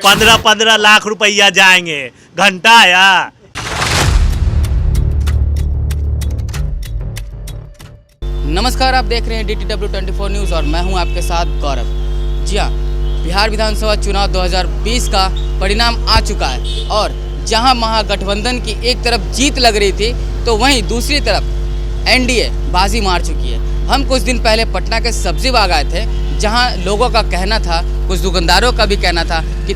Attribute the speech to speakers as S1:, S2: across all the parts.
S1: 15-15 लाख रुपया जाएंगे, घंटा आया।
S2: नमस्कार, आप देख रहे हैं DTW 24 न्यूज़ और मैं हूं आपके साथ गौरव। जी हाँ, बिहार विधानसभा चुनाव 2020 का परिणाम आ चुका है और जहां महागठबंधन की एक तरफ जीत लग रही थी तो वहीं दूसरी तरफ NDA बाजी मार चुकी है। हम कुछ दिन पहले पटना के सब्जी बाग आए थे, जहां लोगों का कहना था, कुछ दुकानदारों का भी कहना था कि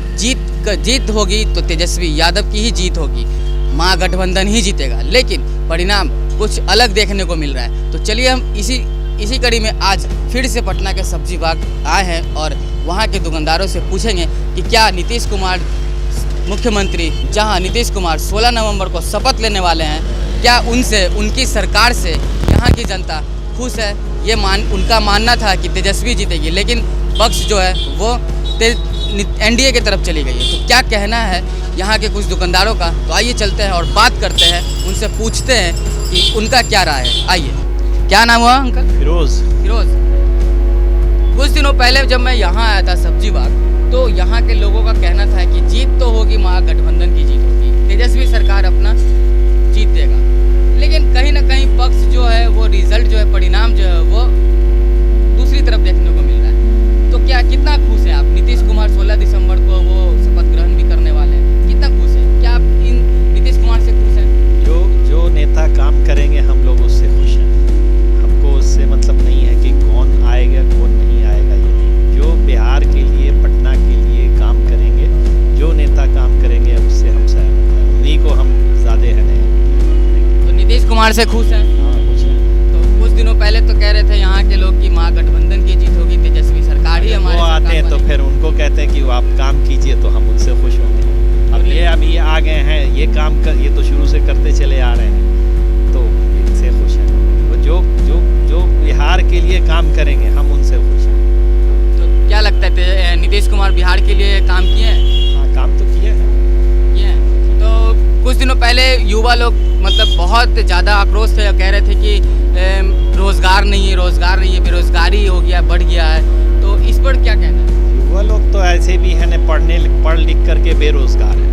S2: जीत होगी तो तेजस्वी यादव की ही जीत होगी, महागठबंधन ही जीतेगा। लेकिन परिणाम कुछ अलग देखने को मिल रहा है। तो चलिए हम इसी कड़ी में आज फिर से पटना के सब्जी बाग आए हैं और वहाँ के दुकानदारों से पूछेंगे कि क्या नीतीश कुमार मुख्यमंत्री, जहाँ नीतीश कुमार 16 नवंबर को शपथ लेने वाले हैं, क्या उनसे, उनकी सरकार से यहाँ की जनता खुश है? ये उनका मानना था कि तेजस्वी जीतेगी, लेकिन पक्ष जो है वो NDA की तरफ चली गई है। तो क्या कहना है यहाँ के कुछ दुकानदारों का? तो आइए चलते हैं और बात करते हैं, उनसे पूछते हैं कि उनका क्या राय है। आइए, क्या नाम हुआ अंकल?
S1: फिरोज।
S2: कुछ दिनों पहले जब मैं यहाँ आया था सब्जी बाग, तो यहाँ के लोगों का कहना था कि जीत तो होगी, महागठबंधन की जीत होगी, तेजस्वी सरकार अपना जीत देगा। लेकिन कहीं ना कहीं पक्ष जो है वो रिजल्ट जो है, परिणाम जो है वो दूसरी तरफ देखने को मिल रहा है। तो क्या, कितना खुश है आप? नीतीश कुमार 16 दिसंबर को वो शपथ ग्रहण भी करने वाले हैं, कितना खुश है? क्या आप इन नीतीश कुमार से खुश हैं?
S1: जो नेता काम करेंगे हम लोग उससे खुश हैं। हमको उससे मतलब नहीं है कि कौन आएगा कौन नहीं आएगा, ये नहीं। जो बिहार के लिए, पटना के लिए काम करेंगे, जो नेता काम करेंगे उससे हम सहमत हैं, उन्हीं को हम ज़्यादा है नहीं।
S2: तो नीतीश कुमार से खुश हैं?
S1: हाँ, खुश हैं।
S2: तो कुछ दिनों पहले तो कह रहे थे यहाँ के लोग कि महागठबंधन की जीत होगी, तेजस्वी सरकार ही हमारे,
S1: वो आते हैं तो फिर उनको कहते हैं कि वो आप काम कीजिए तो हम उनसे खुश होंगे। अब ये आ गए हैं, ये काम कर, ये तो शुरू से करते चले आ रहे हैं, तो इनसे खुश हैं। वो जो बिहार के लिए काम करेंगे हम उनसे खुश हैं।
S2: तो क्या लगता है नीतीश कुमार बिहार के लिए काम किए हैं?
S1: हाँ, काम तो किए हैं।
S2: तो कुछ दिनों पहले युवा लोग मतलब बहुत ज़्यादा आक्रोश थे, कह रहे थे कि रोज़गार नहीं है, बेरोज़गारी हो गया, बढ़ गया है। तो इस पर क्या कहना है?
S1: युवा लोग तो ऐसे भी है न, पढ़ लिख करके बेरोज़गार है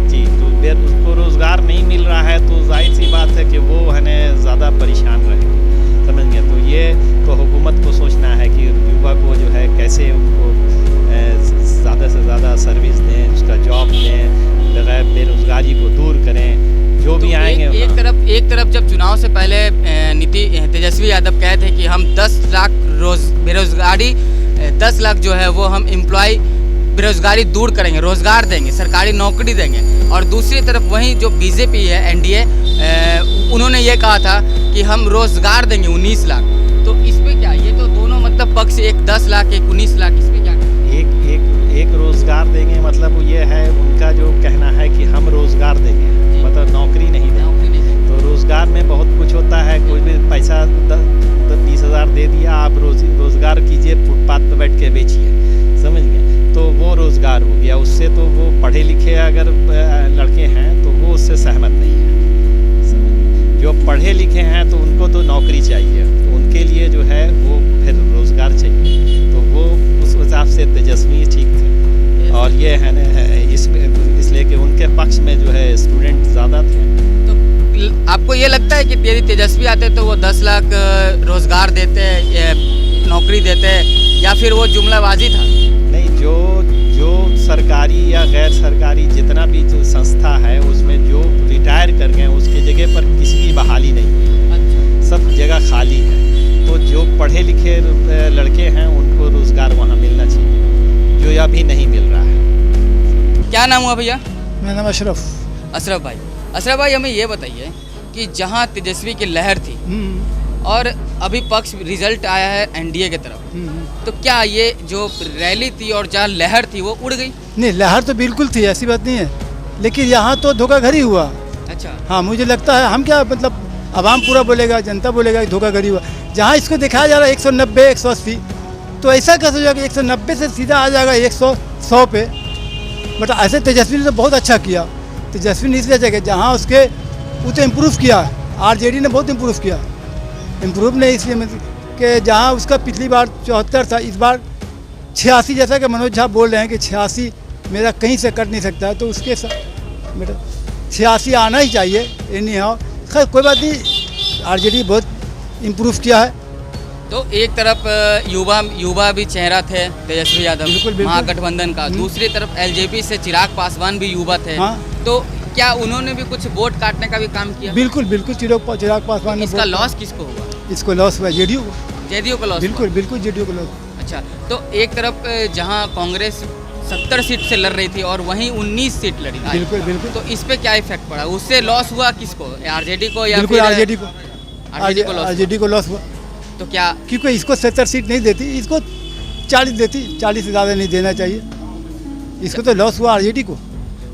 S1: जी। तो उसको रोज़गार नहीं मिल रहा है तो जाहिर सी बात है कि वो है न ज़्यादा परेशान रहेंगे, समझ गए। तो ये तो हुकूमत को सोचना है कि युवा को जो है कैसे उनको ज़्यादा से ज़्यादा सर्विस दें, उसका जॉब दें, बगैर बेरोज़गारी को दूर करें। जो भी
S2: तो
S1: आएंगे
S2: एक तरफ जब चुनाव से पहले तेजस्वी यादव कहे थे कि हम 10 लाख बेरोज़गारी 10 लाख जो है वो हम एम्प्लॉय बेरोज़गारी दूर करेंगे, रोज़गार देंगे, सरकारी नौकरी देंगे। और दूसरी तरफ वहीं जो बीजेपी है, NDA, उन्होंने ये कहा था कि हम रोज़गार देंगे 19 लाख। तो इस पे क्या, ये तो दोनों मतलब पक्ष, एक 10 लाख एक 19 लाख, इस पे क्या?
S1: एक रोज़गार देंगे मतलब ये है, उनका जो कहना है कि हम रोज़गार देंगे, मतलब नौकरी नहीं देंगे। तो रोज़गार में बहुत कुछ होता है, कोई भी पैसा 20,000 दे दिया, आप रोज़गार कीजिए, फुटपाथ पर बैठ के बेचिए, समझ गए। तो वो रोज़गार हो गया, उससे तो वो पढ़े लिखे अगर लड़के हैं तो वो उससे सहमत नहीं है। जो पढ़े लिखे हैं तो उनको तो नौकरी चाहिए, तो उनके लिए जो है वो फिर रोज़गार चाहिए। तो वो उस हिसाब से तेजस्वी ठीक थे। और ये है न, इसलिए कि उनके पक्ष में जो है स्टूडेंट ज़्यादा थे।
S2: तो आपको ये लगता है कि यदि तेजस्वी आते तो वो 10 लाख रोज़गार देते, नौकरी देते, या फिर वो जुमलाबाजी था?
S1: नहीं, जो सरकारी या गैर सरकारी जितना भी जो संस्था है उसमें जो रिटायर कर गए उसके जगह पर किसी की बहाली नहीं है, सब जगह खाली है। तो जो पढ़े लिखे लड़के हैं उनको रोज़गार वहाँ मिलना चाहिए, जो अभी नहीं मिल रहा है।
S2: क्या नाम हुआ भैया?
S3: मेरा नाम अशरफ
S2: भाई, हमें ये बताइए कि जहाँ तेजस्वी की लहर थी और अभी पक्ष रिजल्ट आया है NDA की तरफ, तो क्या ये जो रैली थी और जहाँ लहर थी वो उड़ गई?
S3: नहीं, लहर तो बिल्कुल थी, ऐसी बात नहीं है, लेकिन यहाँ तो धोखाधड़ी हुआ।
S2: अच्छा।
S3: हाँ, मुझे लगता है, हम क्या मतलब आवाम पूरा बोलेगा, जनता बोलेगा कि धोखाधड़ी हुआ। जहाँ इसको दिखाया जा रहा है 190 180, तो ऐसा कैसे हो जाएगा 190 से सीधा आ जाएगा 100 पे। बट ऐसे तेजस्वी ने तो बहुत अच्छा किया। तेजस्वी ने इसलिए जगह जहाँ उसके वो तो इम्प्रूव किया, RJD ने बहुत इम्प्रूव किया। इम्प्रूव नहीं इसलिए कि जहाँ उसका पिछली बार 74 था, इस बार 86, जैसा कि मनोज झा बोल रहे हैं कि 86 मेरा कहीं से कट नहीं सकता है, तो उसके साथ मेरा 86 आना ही चाहिए। एनी हाउ खैर कोई बात नहीं, आरजेडी बहुत इम्प्रूव किया है।
S2: तो एक तरफ युवा भी चेहरा थे तेजस्वी यादव
S3: बिल्कुल, बिल्कुल।
S2: महागठबंधन का, दूसरी तरफ एलजेपी से चिराग पासवान भी युवा थे।
S3: हाँ।
S2: तो क्या उन्होंने भी कुछ वोट काटने का भी काम किया?
S3: बिल्कुल बिल्कुल, चिराग पासवान ने
S2: इसका लॉस किसको हुआ?
S3: इसको लॉस हुआ जेडीयू को।
S2: जेडीयू को लॉस
S3: बिल्कुल बिल्कुल जेडीयू को लॉस।
S2: हुआ। अच्छा, तो एक तरफ जहां कांग्रेस 70 सीट से लड़ रही थी और वहीं 19 सीट लड़ी।
S3: बिल्कुल बिल्कुल।
S2: तो इस पे क्या इफेक्ट पड़ा? उससे लॉस हुआ किसको? आरजेडी को या
S3: बिल्कुल
S2: फिर
S3: आरजेडी को,
S2: आरजेडी को लॉस?
S3: आरजेडी को लॉस हुआ।
S2: तो क्या
S3: क्योंकि इसको 70 सीट नहीं देती, इसको 40 देती, 40 से ज़्यादा नहीं देना चाहिए। इसको तो लॉस हुआ आरजेडी को।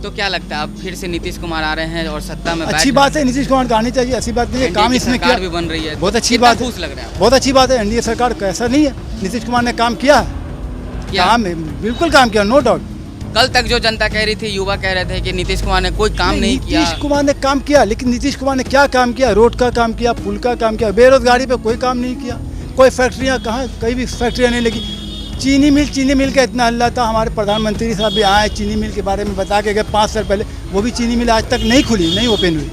S2: तो क्या लगता है अब फिर से नीतीश कुमार आ रहे हैं और सत्ता में
S3: अच्छी बात है, नीतीश कुमार को आनी चाहिए, अच्छी बात नहीं है। काम इसने किया
S2: भी बन रही है,
S3: बहुत अच्छी
S2: कितना
S3: बात है,
S2: खुश लग रहा है?
S3: बहुत अच्छी बात है। एनडीए सरकार कैसा नहीं है, नीतीश कुमार ने काम किया है,
S2: क्या?
S3: काम बिल्कुल काम किया, नो डाउट।
S2: कल तक जो जनता कह रही थी, युवा कह रहे थे कि नीतीश कुमार ने कोई काम नहीं किया।
S3: नीतीश कुमार ने काम किया, लेकिन नीतीश कुमार ने क्या काम किया? रोड का काम किया, पुल का काम किया, बेरोजगारी पे कोई काम नहीं किया। कोई फैक्ट्रियाँ कहाँ, कहीं भी फैक्ट्रियाँ नहीं लगी। चीनी मिल का इतना हल्ला था, हमारे प्रधानमंत्री साहब भी आए चीनी मिल के बारे में बता के गए 5 साल पहले, वो भी चीनी मिल आज तक नहीं खुली, नहीं ओपन हुई।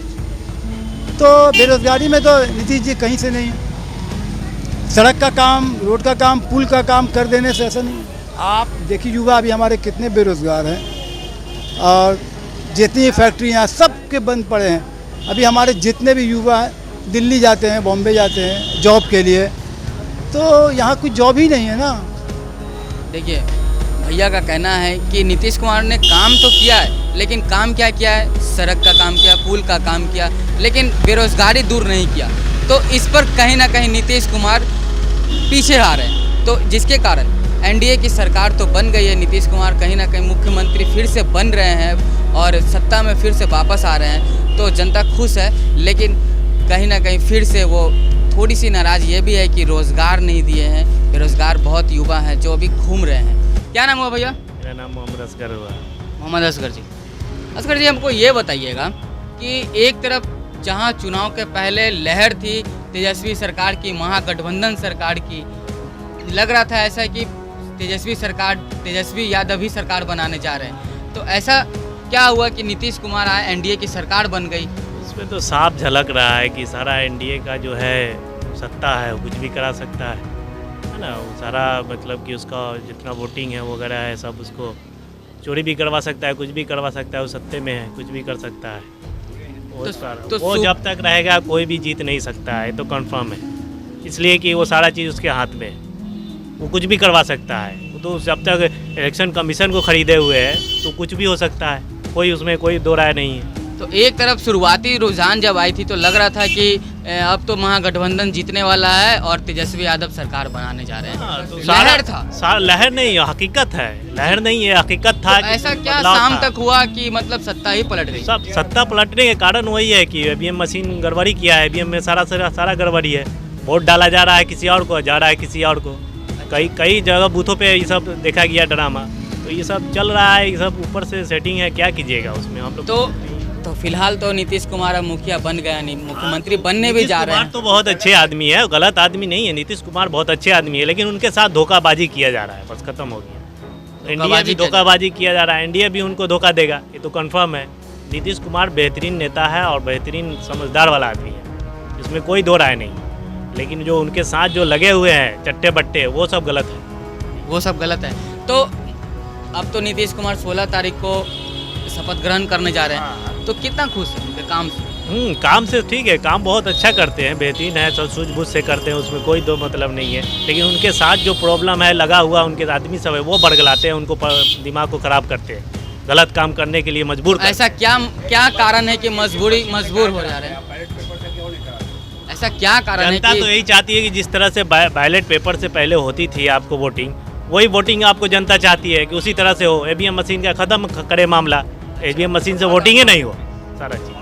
S3: तो बेरोजगारी में तो नीतीश जी कहीं से नहीं है। सड़क का काम, रोड का काम, पुल का काम कर देने से ऐसा नहीं। आप देखिए युवा अभी हमारे कितने बेरोजगार हैं, और जितनी फैक्ट्रियाँ सब के बंद पड़े हैं। अभी हमारे जितने भी युवा हैं दिल्ली जाते हैं, बॉम्बे जाते हैं जॉब के लिए, तो यहाँ कुछ जॉब ही नहीं है ना।
S2: देखिए, भैया का कहना है कि नीतीश कुमार ने काम तो किया है, लेकिन काम क्या किया है? सड़क का काम किया, पुल का काम किया, लेकिन बेरोजगारी दूर नहीं किया। तो इस पर कहीं ना कहीं नीतीश कुमार पीछे आ रहे हैं। तो जिसके कारण एनडीए की सरकार तो बन गई है, नीतीश कुमार कहीं ना कहीं मुख्यमंत्री फिर से बन रहे हैं और सत्ता में फिर से वापस आ रहे हैं। तो जनता खुश है, लेकिन कहीं ना कहीं फिर से वो थोड़ी सी नाराज़ ये भी है कि रोज़गार नहीं दिए हैं। बेरोज़गार बहुत युवा हैं जो अभी घूम रहे हैं। क्या नाम हुआ भैया?
S1: मेरा नाम मोहम्मद असगर हुआ।
S2: मोहम्मद असगर जी। असगर जी, हमको ये बताइएगा कि एक तरफ जहां चुनाव के पहले लहर थी तेजस्वी सरकार की, महागठबंधन सरकार की, लग रहा था ऐसा कि तेजस्वी यादव ही सरकार बनाने जा रहे हैं। तो ऐसा क्या हुआ कि नीतीश कुमार आए, एनडीए की सरकार बन गई?
S1: इसमें तो साफ झलक रहा है कि सारा एनडीए का जो है सत्ता है, कुछ भी करा सकता है ना। वो सारा मतलब कि उसका जितना वोटिंग है वगैरह है, सब उसको चोरी भी करवा सकता है, कुछ भी करवा सकता है। वो सत्ते में है, कुछ भी कर सकता है। वो जब तक रहेगा कोई भी जीत नहीं सकता है, तो कंफर्म है। इसलिए कि वो सारा चीज़ उसके हाथ में है, वो कुछ भी करवा सकता है। वो तो जब तक इलेक्शन कमीशन को खरीदे हुए है तो कुछ भी हो सकता है, कोई उसमें कोई दो राय नहीं है।
S2: तो एक तरफ शुरुआती रुझान जब आई थी तो लग रहा था कि अब तो महागठबंधन जीतने वाला है और तेजस्वी यादव सरकार बनाने जा रहे हैं।
S1: तो
S2: लहर था,
S1: लहर नहीं, हकीकत है, लहर नहीं है, हकीकत था।
S2: तो ऐसा क्या शाम तक हुआ कि मतलब सत्ता ही पलट गई?
S1: सब सत्ता पलटने के कारण वही है कि ईवीएम मशीन गड़बड़ी किया है। ईवीएम में सारा गड़बड़ी है। वोट डाला जा रहा है किसी और को, जा रहा है किसी और को। कई जगह बूथों पे ये सब देखा गया ड्रामा। तो ये सब चल रहा है, ये सब ऊपर से सेटिंग है, क्या कीजिएगा उसमें हम लोग।
S2: तो फिलहाल तो नीतीश कुमार अब मुखिया बन गया, नहीं मुख्यमंत्री बनने भी जा रहे हैं।
S1: तो बहुत अच्छे आदमी है, गलत आदमी नहीं है। नीतीश कुमार बहुत अच्छे आदमी है, लेकिन उनके साथ धोखाबाजी किया जा रहा है, बस खत्म हो गया। इंडिया भी धोखाबाजी किया जा रहा है, इंडिया भी उनको धोखा देगा, ये तो कंफर्म है। नीतीश कुमार बेहतरीन नेता है और बेहतरीन समझदार वाला आदमी है, इसमें कोई दो राय नहीं। लेकिन जो उनके साथ जो लगे हुए हैं चट्टे बट्टे, वो सब गलत है,
S2: वो सब गलत है। तो अब तो नीतीश कुमार 16 तारीख को शपथ ग्रहण करने जा रहे हैं, तो कितना खुश है उनके काम से?
S1: काम से ठीक है, काम बहुत अच्छा करते हैं, बेहतरीन है, सब सूझबूझ से करते हैं, उसमें कोई दो मतलब नहीं है। लेकिन उनके साथ जो प्रॉब्लम है लगा हुआ, उनके आदमी सब है, वो बरगलाते हैं, उनको दिमाग को खराब करते हैं, गलत काम करने के लिए मजबूर करते हैं।
S2: ऐसा क्या कारण है कि मजबूर हो जा रहे हैं? ऐसा क्या कारण है?
S1: जनता तो यही चाहती है कि जिस तरह से बैलेट पेपर से पहले होती थी आपको वोटिंग, वही वोटिंग आपको जनता चाहती है कि उसी तरह से हो। ईवीएम मशीन का खत्म करे मामला, ईवीएम मशीन से वोटिंग ही नहीं हो, सारा चीज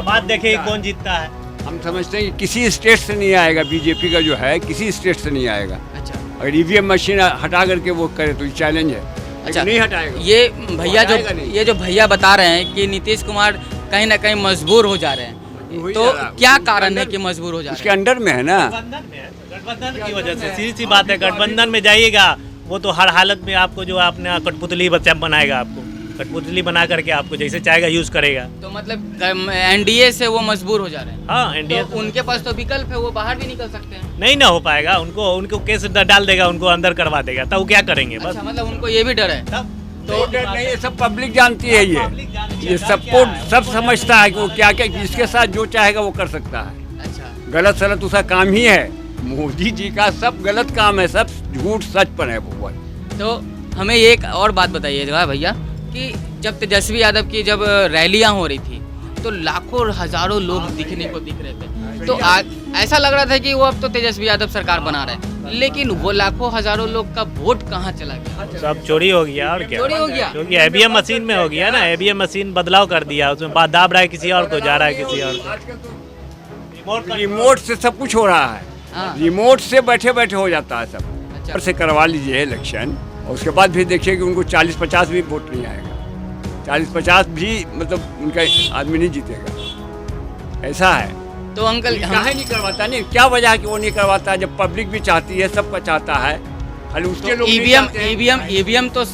S1: बात देखिए कौन जीतता है।
S4: हम समझते हैं कि किसी स्टेट से नहीं आएगा, बीजेपी का जो है किसी स्टेट से नहीं आएगा।
S2: अच्छा,
S4: अगर ईवीएम मशीन हटा करके वो करे तो चैलेंज है।
S2: अच्छा,
S4: नहीं हटाएगा
S2: ये भैया बता रहे हैं कि नीतीश कुमार कहीं ना कहीं मजबूर हो जा रहे हैं, तो क्या कारण है कि मजबूर हो जा रहे हैं?
S4: उसके अंडर में है ना,
S1: गठबंधन की वजह से। सीधी सी बात है, गठबंधन में जाइएगा
S5: वो तो हर हालत में आपको जो अपना कठपुतली बच्चा बनाएगा, आपको कठपुतली बना करके आपको जैसे चाहेगा यूज़ करेगा।
S2: तो मतलब एनडीए से वो मजबूर हो जा रहे हैं।
S5: हाँ, एनडीए
S2: तो उनके पास तो विकल्प है, वो बाहर भी निकल सकते हैं।
S5: नहीं ना हो पाएगा, उनको केस डाल देगा, उनको अंदर करवा देगा, तब वो क्या करेंगे? बस
S2: अच्छा, मतलब उनको ये भी डर है।
S4: तो नहीं, ये सब पब्लिक जानती है, ये सबको सब समझता है कि वो क्या क्या जिसके साथ जो चाहेगा वो कर सकता है।
S2: अच्छा,
S4: गलत सलत उसका काम ही है। मोदी जी का सब गलत काम है, सब झूठ सच पर है वो।
S2: तो हमें एक और बात बताइएगा भैया कि जब तेजस्वी यादव की जब रैलियां हो रही थी तो लाखों हजारों लोग दिखने को दिख रहे थे, तो ऐसा लग रहा था कि वो अब तो तेजस्वी यादव सरकार बना रहे हैं, लेकिन वो लाखों हजारों लोग का वोट कहाँ चला गया?
S5: सब चोरी हो गया और क्या?
S2: चोरी हो गया
S5: क्योंकि ईवीएम मशीन में हो गया ना, ईवीएम मशीन बदलाव कर दिया, उसमें बात दाब रहा है किसी और को, जा रहा है किसी और को।
S4: रिमोट से सब कुछ हो रहा है।
S2: हाँ।
S4: रिमोट से बैठे बैठे हो जाता है सब।
S2: अच्छा।
S4: से करवा लीजिए इलेक्शन और उसके बाद फिर देखिए कि उनको 40-50 भी वोट नहीं आएगा। 40-50 भी मतलब उनका आदमी नहीं जीतेगा, ऐसा है।
S2: तो अंकल
S4: काहे नहीं करवाता? नहीं, क्या वजह है कि वो नहीं करवाता? जब पब्लिक भी चाहती है, सबका चाहता है, खाली उसके लोग नहीं चाहते हैं।
S2: ईवीएम तो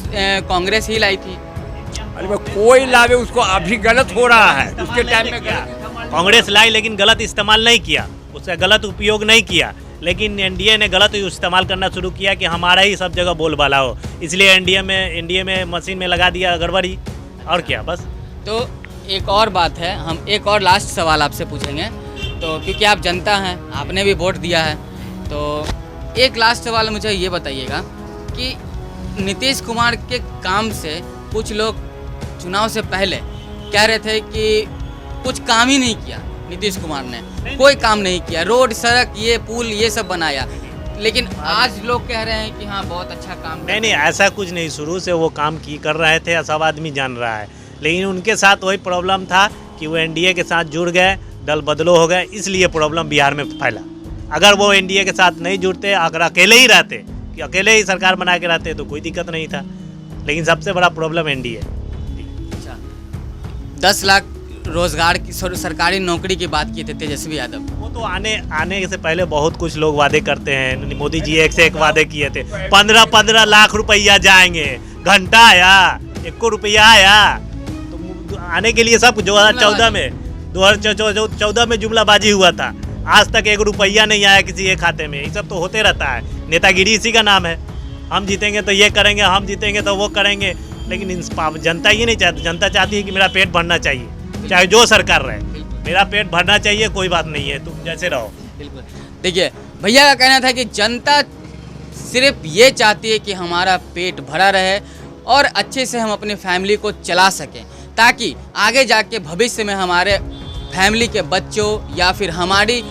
S2: कांग्रेस ही लाई थी।
S4: अरे भाई, कोई लावे उसको, अभी गलत हो रहा है, उसके टाइम में गलत।
S5: कांग्रेस लाई लेकिन गलत इस्तेमाल नहीं किया, उसका गलत उपयोग नहीं किया, लेकिन एनडीए ने गलत इस्तेमाल करना शुरू किया कि हमारा ही सब जगह बोलबाला हो, इसलिए एनडीए में मशीन में लगा दिया गड़बड़ी, और क्या बस।
S2: तो एक और बात है, हम एक और लास्ट सवाल आपसे पूछेंगे, तो क्योंकि आप जनता हैं, आपने भी वोट दिया है, तो एक लास्ट सवाल मुझे ये बताइएगा कि नीतीश कुमार के काम से कुछ लोग चुनाव से पहले कह रहे थे कि कुछ काम ही नहीं किया नीतीश कुमार ने, कोई काम नहीं किया, रोड सड़क ये पुल ये सब बनाया, लेकिन आज लोग कह रहे हैं कि हाँ बहुत अच्छा काम।
S5: नहीं, ऐसा कुछ नहीं, शुरू से वो काम कर रहे थे, सब आदमी जान रहा है, लेकिन उनके साथ वही प्रॉब्लम था कि वो एनडीए के साथ जुड़ गए, दल बदलो हो गए, इसलिए प्रॉब्लम बिहार में फैला। अगर वो एनडीए के साथ नहीं जुड़ते, अगर अकेले ही रहते, कि अकेले ही सरकार बना के रहते, तो कोई दिक्कत नहीं था, लेकिन सबसे बड़ा प्रॉब्लम एनडीए।
S2: अच्छा, 10 लाख रोजगार की सरकारी नौकरी की बात की थी तेजस्वी यादव।
S5: वो तो आने से पहले बहुत कुछ लोग वादे करते हैं, मोदी जी एक से एक वादे किए थे, 15 लाख रुपया जाएंगे, घंटा आया, 1 रुपया आया, तो आने के लिए सब 2014 में जुमलाबाजी हुआ था, आज तक 1 रुपया नहीं आया किसी एक खाते में, ये सब तो होते रहता है, नेतागिरी इसी का नाम है। हम जीतेंगे तो ये करेंगे, हम जीतेंगे तो वो करेंगे, लेकिन जनता ये नहीं चाहती, जनता चाहती है कि मेरा पेट भरना चाहिए, चाहे जो सरकार रहे, मेरा पेट भरना चाहिए, कोई बात नहीं है, तुम जैसे रहो।
S2: बिल्कुल। देखिए भैया का कहना था कि जनता सिर्फ ये चाहती है कि हमारा पेट भरा रहे और अच्छे से हम अपनी फैमिली को चला सकें, ताकि आगे जाके भविष्य में हमारे फैमिली के बच्चों या फिर हमारी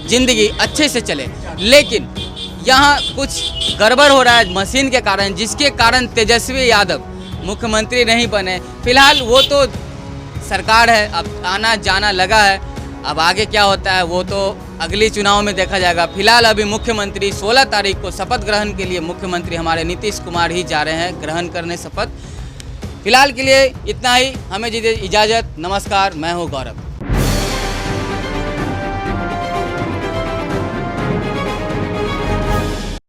S2: ज़िंदगी अच्छे से चले। लेकिन यहाँ कुछ गड़बड़ हो रहा है मशीन के कारण, जिसके कारण तेजस्वी यादव मुख्यमंत्री नहीं बने। फिलहाल वो तो सरकार है, अब आना जाना लगा है, अब आगे क्या होता है वो तो अगली चुनाव में देखा जाएगा। फिलहाल अभी मुख्यमंत्री 16 तारीख को शपथ ग्रहण के लिए मुख्यमंत्री हमारे नीतीश कुमार ही जा रहे हैं ग्रहण करने शपथ। फिलहाल के लिए इतना ही, हमें दीजिए इजाज़त, नमस्कार, मैं हूँ गौरव।